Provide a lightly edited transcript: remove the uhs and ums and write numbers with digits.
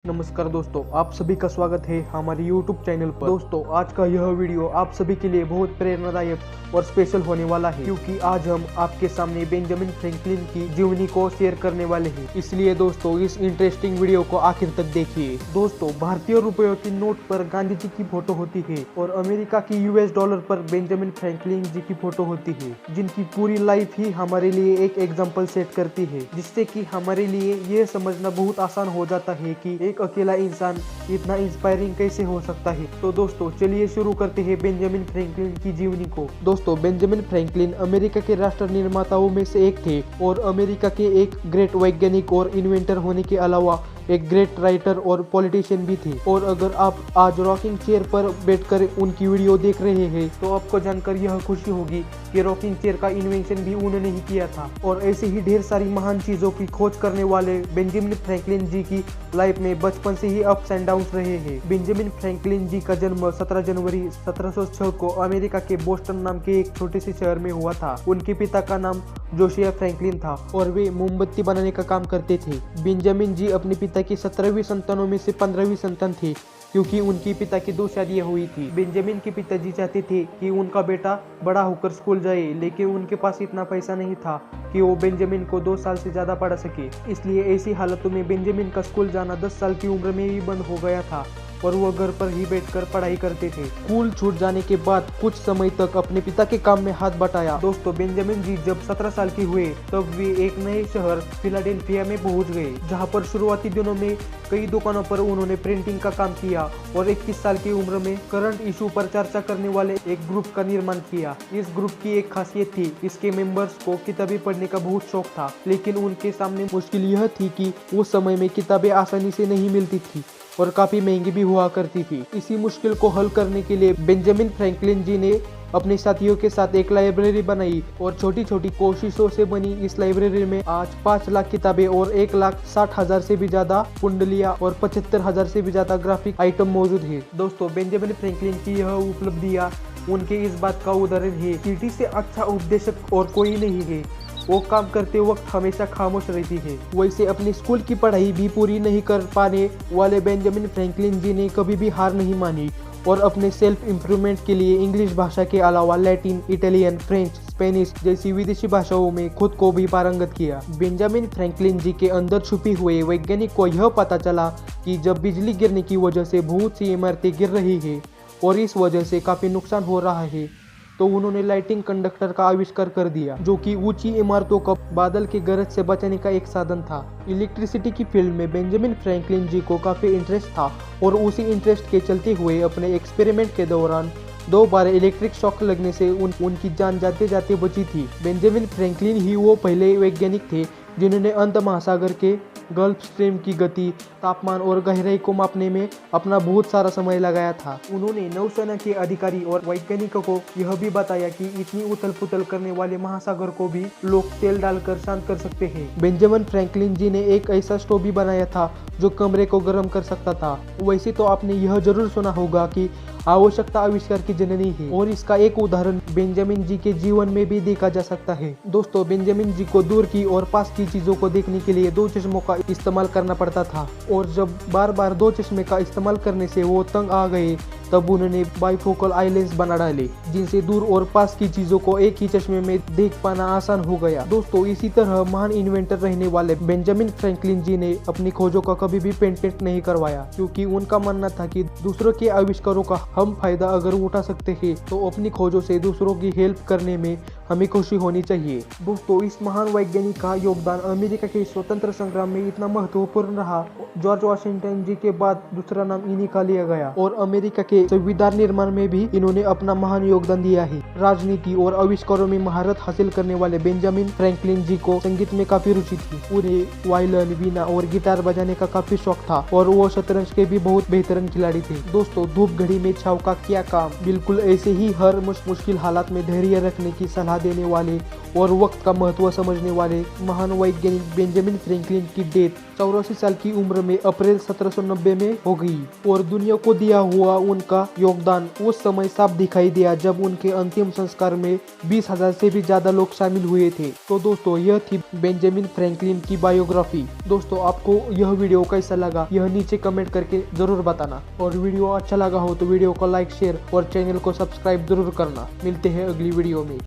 नमस्कार दोस्तों, आप सभी का स्वागत है हमारे YouTube चैनल पर। दोस्तों, आज का यह वीडियो आप सभी के लिए बहुत प्रेरणादायक और स्पेशल होने वाला है, क्योंकि आज हम आपके सामने बेंजामिन फ्रैंकलिन की जीवनी को शेयर करने वाले हैं। इसलिए दोस्तों, इस इंटरेस्टिंग वीडियो को आखिर तक देखिए। दोस्तों, भारतीय रुपयों की नोट पर गांधी जी की फोटो होती है और अमेरिका की US डॉलर पर बेंजामिन फ्रैंकलिन जी की फोटो होती है, जिनकी पूरी लाइफ ही हमारे लिए एक एग्जाम्पल सेट करती है, जिससे कि हमारे लिए ये समझना बहुत आसान हो जाता है कि एक अकेला इंसान इतना इंस्पायरिंग कैसे हो सकता है। तो दोस्तों, चलिए शुरू करते हैं बेंजामिन फ्रैंकलिन की जीवनी को। दोस्तों, बेंजामिन फ्रैंकलिन अमेरिका के राष्ट्र निर्माताओं में से एक थे और अमेरिका के एक ग्रेट वैज्ञानिक और इन्वेंटर होने के अलावा एक ग्रेट राइटर और पॉलिटिशियन भी थे। और अगर आप आज रॉकिंग चेयर पर बैठकर उनकी वीडियो देख रहे हैं तो आपको जानकर यह खुशी होगी कि रॉकिंग चेयर का इन्वेंशन भी उन्होंने ही किया था। और ऐसे ही ढेर सारी महान चीजों की खोज करने वाले बेंजामिन फ्रैंकलिन जी की लाइफ में बचपन से ही अप्स एंड डाउन्स रहे हैं। बेंजामिन फ्रैंकलिन जी का जन्म 17 जनवरी 1706 को अमेरिका के बोस्टन नाम के एक छोटे से शहर में हुआ था। उनके पिता का नाम जोशिया फ्रैंकलिन था और वे मोमबत्ती बनाने का काम करते थे। बेंजामिन जी अपने पिता की 17वीं संतानों में से 15वीं संतान थे, क्योंकि उनकी पिता की 2 शादियां हुई थी। बेंजामिन के पिताजी चाहते थे कि उनका बेटा बड़ा होकर स्कूल जाए, लेकिन उनके पास इतना पैसा नहीं था कि वो बेंजामिन को 2 साल से ज्यादा पढ़ा सके। इसलिए ऐसी हालतों में बेंजामिन का स्कूल जाना 10 साल की उम्र में ही बंद हो गया था और वो घर पर ही बैठकर पढ़ाई करते थे। स्कूल छूट जाने के बाद कुछ समय तक अपने पिता के काम में हाथ बटाया। दोस्तों, बेंजामिन जी जब 17 साल के हुए तब वे एक नए शहर फिलाडेल्फिया में पहुंच गए, जहां पर शुरुआती दिनों में कई दुकानों पर उन्होंने प्रिंटिंग का काम किया और 21 साल की उम्र में करंट इशू पर चर्चा करने वाले एक ग्रुप का निर्माण किया। इस ग्रुप की एक खासियत थी, इसके मेंबर्स को किताबें पढ़ने का बहुत शौक था, लेकिन उनके सामने मुश्किल यह थी कि उस समय में किताबें आसानी से नहीं मिलती थी और काफी महंगी भी हुआ करती थी। इसी मुश्किल को हल करने के लिए बेंजामिन फ्रैंकलिन जी ने अपने साथियों के साथ एक लाइब्रेरी बनाई और छोटी छोटी कोशिशों से बनी इस लाइब्रेरी में आज 5 लाख किताबें और 1,60,000 से भी ज्यादा कुंडलियां और 75,000 से भी ज्यादा ग्राफिक आइटम मौजूद है। दोस्तों, बेंजामिन फ्रैंकलिन की यह उपलब्धियां उनके इस बात का उदाहरण है, चींटी से अच्छा उपदेशक और कोई नहीं है। वो काम करते वक्त हमेशा खामोश रहती है। वैसे अपनी स्कूल की पढ़ाई भी पूरी नहीं कर पाने वाले बेंजामिन फ्रैंकलिन जी ने कभी भी हार नहीं मानी और अपने सेल्फ इम्प्रूवमेंट के लिए इंग्लिश भाषा के अलावा लैटिन, इटालियन, फ्रेंच, स्पेनिश जैसी विदेशी भाषाओं में खुद को भी पारंगत किया। बेंजामिन फ्रैंकलिन जी के अंदर छुपी हुए वैज्ञानिक को यह पता चला कि जब बिजली गिरने की वजह से बहुत सी इमारतें गिर रही है और इस वजह से काफी नुकसान हो रहा है, तो उन्होंने लाइटिंग कंडक्टर का आविष्कार कर दिया, जो कि ऊंची इमारतों को बादल की गरज से बचाने का एक साधन था। इलेक्ट्रिसिटी की फील्ड में बेंजामिन फ्रैंकलिन जी को काफी इंटरेस्ट था और उसी इंटरेस्ट के चलते हुए अपने एक्सपेरिमेंट के दौरान 2 बार इलेक्ट्रिक शॉक लगने से उनकी जान जाते जाते बची थी। बेंजामिन फ्रैंकलिन ही वो पहले वैज्ञानिक थे जिन्होंने अंत महासागर के गल्फ स्ट्रीम की गति, तापमान और गहराई को मापने में अपना बहुत सारा समय लगाया था। उन्होंने नौसेना के अधिकारी और वैज्ञानिकों को यह भी बताया कि इतनी उथल पुथल करने वाले महासागर को भी लोग तेल डालकर शांत कर सकते हैं। बेंजामिन फ्रैंकलिन जी ने एक ऐसा स्टोव भी बनाया था जो कमरे को गर्म कर सकता था। वैसे तो आपने यह जरूर सुना होगा कि आवश्यकता आविष्कार की जननी है, और इसका एक उदाहरण बेंजामिन जी के जीवन में भी देखा जा सकता है। दोस्तों, बेंजामिन जी को दूर की और पास की चीजों को देखने के लिए 2 चश्मों का इस्तेमाल करना पड़ता था, और जब बार बार 2 चश्मे का इस्तेमाल करने से वो तंग आ गए तब उन्होंने बाइफोकल आई लेंस बना डाले, जिनसे दूर और पास की चीजों को एक ही चश्मे में देख पाना आसान हो गया। दोस्तों, इसी तरह महान इन्वेंटर रहने वाले बेंजामिन फ्रैंकलिन जी ने अपनी खोजों का कभी भी पेटेंट नहीं करवाया, क्योंकि उनका मानना था कि दूसरों के आविष्कारों का हम फायदा अगर उठा सकते हैं तो अपनी खोजों से दूसरों की हेल्प करने में हमें खुशी होनी चाहिए। दोस्तों, इस महान वैज्ञानिक का योगदान अमेरिका के स्वतंत्र संग्राम में इतना महत्वपूर्ण रहा। जॉर्ज वाशिंगटन जी के बाद दूसरा नाम इन्हीं का लिया गया और अमेरिका के संविधान निर्माण में भी इन्होंने अपना महान योगदान दिया है। राजनीति और आविष्कारों में महारत हासिल करने वाले बेंजामिन फ्रैंकलिन जी को संगीत में काफी रुचि थी। उन्हें वायलिन, वीणा और गिटार बजाने का काफी शौक था और वो शतरंज के भी बहुत बेहतरीन खिलाड़ी थे। दोस्तों, धूप घड़ी में छाव का क्या काम, बिल्कुल ऐसे ही हर मुश्किल हालात में धैर्य रखने की सलाह देने वाले और वक्त का महत्व समझने वाले महान वैज्ञानिक बेंजामिन फ्रैंकलिन की डेथ 84 साल की उम्र में अप्रैल 1790 में हो गई और दुनिया को दिया हुआ उनका योगदान उस समय साफ दिखाई दिया जब उनके अंतिम संस्कार में 20,000 से भी ज्यादा लोग शामिल हुए थे। तो दोस्तों यह थी बेंजामिन फ्रैंकलिन की बायोग्राफी। दोस्तों आपको यह वीडियो कैसा लगा यह नीचे कमेंट करके जरूर बताना और वीडियो अच्छा लगा हो तो वीडियो को लाइक शेयर और चैनल को सब्सक्राइब जरूर करना। मिलते हैं अगली वीडियो में।